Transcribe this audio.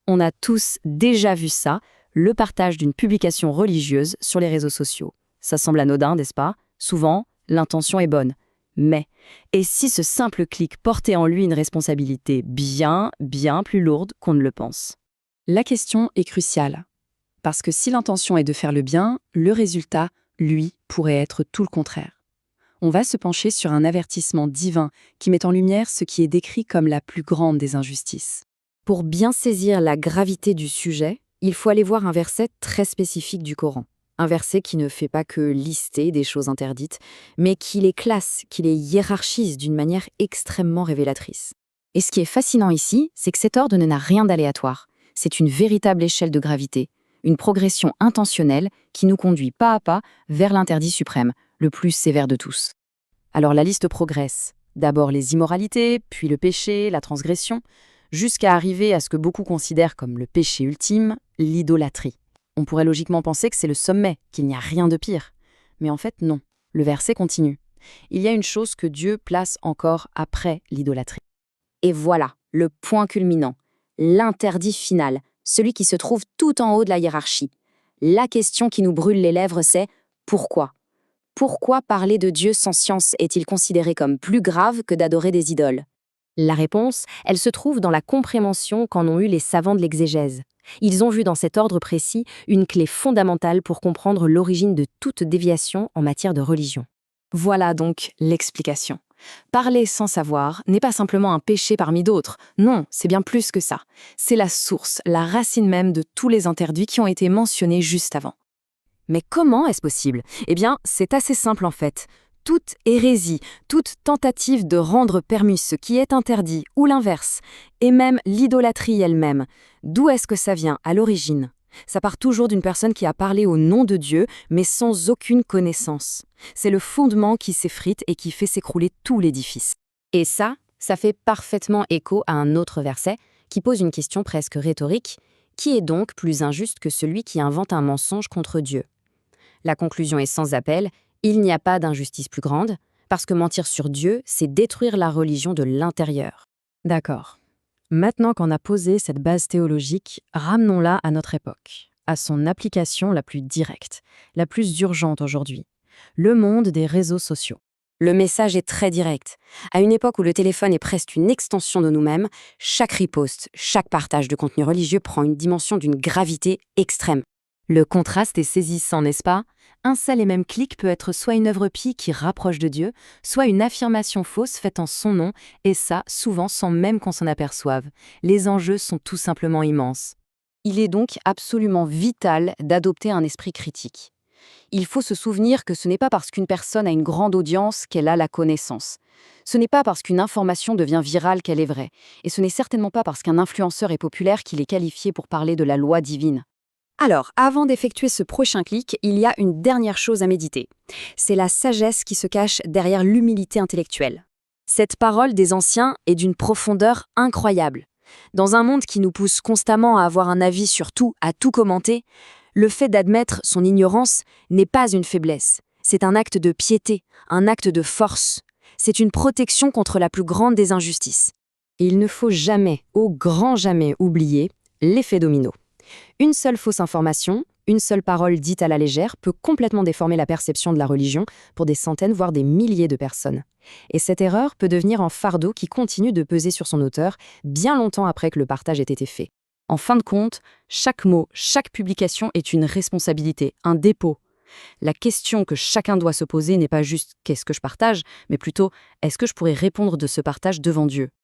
On a tous déjà vu ça, le partage d'une publication religieuse sur les réseaux sociaux. Ça semble anodin, n'est-ce pas? Souvent, l'intention est bonne. Mais, et si ce simple clic portait en lui une responsabilité bien plus lourde qu'on ne le pense? La question est cruciale. Parce que si l'intention est de faire le bien, le résultat, lui, pourrait être tout le contraire. On va se pencher sur un avertissement divin qui met en lumière ce qui est décrit comme la plus grande des injustices. Pour bien saisir la gravité du sujet, il faut aller voir un verset très spécifique du Coran. Un verset qui ne fait pas que lister des choses interdites, mais qui les classe, qui les hiérarchise d'une manière extrêmement révélatrice. Et ce qui est fascinant ici, c'est que cet ordre n'a rien d'aléatoire. C'est une véritable échelle de gravité, une progression intentionnelle qui nous conduit pas à pas vers l'interdit suprême, le plus sévère de tous. Alors la liste progresse. D'abord les immoralités, puis le péché, la transgression, jusqu'à arriver à ce que beaucoup considèrent comme le péché ultime, l'idolâtrie. On pourrait logiquement penser que c'est le sommet, qu'il n'y a rien de pire. Mais en fait, non. Le verset continue. Il y a une chose que Dieu place encore après l'idolâtrie. Et voilà, le point culminant, l'interdit final, celui qui se trouve tout en haut de la hiérarchie. La question qui nous brûle les lèvres, c'est pourquoi? Pourquoi parler de Dieu sans science est-il considéré comme plus grave que d'adorer des idoles? La réponse, elle se trouve dans la compréhension qu'en ont eu les savants de l'exégèse. Ils ont vu dans cet ordre précis une clé fondamentale pour comprendre l'origine de toute déviation en matière de religion. Voilà donc l'explication. Parler sans savoir n'est pas simplement un péché parmi d'autres. Non, c'est bien plus que ça. C'est la source, la racine même de tous les interdits qui ont été mentionnés juste avant. Mais comment est-ce possible? Eh bien, c'est assez simple en fait. Toute hérésie, toute tentative de rendre permis ce qui est interdit, ou l'inverse, et même l'idolâtrie elle-même, d'où est-ce que ça vient à l'origine? Ça part toujours d'une personne qui a parlé au nom de Dieu, mais sans aucune connaissance. C'est le fondement qui s'effrite et qui fait s'écrouler tout l'édifice. Et ça fait parfaitement écho à un autre verset qui pose une question presque rhétorique. Qui est donc plus injuste que celui qui invente un mensonge contre Dieu? La conclusion est sans appel. Il n'y a pas d'injustice plus grande, parce que mentir sur Dieu, c'est détruire la religion de l'intérieur. D'accord. Maintenant qu'on a posé cette base théologique, ramenons-la à notre époque, à son application la plus directe, la plus urgente aujourd'hui, le monde des réseaux sociaux. Le message est très direct. À une époque où le téléphone est presque une extension de nous-mêmes, chaque riposte, chaque partage de contenu religieux prend une dimension d'une gravité extrême. Le contraste est saisissant, n'est-ce pas? Un seul et même clic peut être soit une œuvre pie qui rapproche de Dieu, soit une affirmation fausse faite en son nom, et ça, souvent sans même qu'on s'en aperçoive. Les enjeux sont tout simplement immenses. Il est donc absolument vital d'adopter un esprit critique. Il faut se souvenir que ce n'est pas parce qu'une personne a une grande audience qu'elle a la connaissance. Ce n'est pas parce qu'une information devient virale qu'elle est vraie. Et ce n'est certainement pas parce qu'un influenceur est populaire qu'il est qualifié pour parler de la loi divine. Alors, avant d'effectuer ce prochain clic, il y a une dernière chose à méditer. C'est la sagesse qui se cache derrière l'humilité intellectuelle. Cette parole des anciens est d'une profondeur incroyable. Dans un monde qui nous pousse constamment à avoir un avis sur tout, à tout commenter, le fait d'admettre son ignorance n'est pas une faiblesse. C'est un acte de piété, un acte de force. C'est une protection contre la plus grande des injustices. Et il ne faut jamais, au grand jamais, oublier l'effet domino. Une seule fausse information, une seule parole dite à la légère peut complètement déformer la perception de la religion pour des centaines, voire des milliers de personnes. Et cette erreur peut devenir un fardeau qui continue de peser sur son auteur bien longtemps après que le partage ait été fait. En fin de compte, chaque mot, chaque publication est une responsabilité, un dépôt. La question que chacun doit se poser n'est pas juste « qu'est-ce que je partage ?», mais plutôt « est-ce que je pourrais répondre de ce partage devant Dieu ?»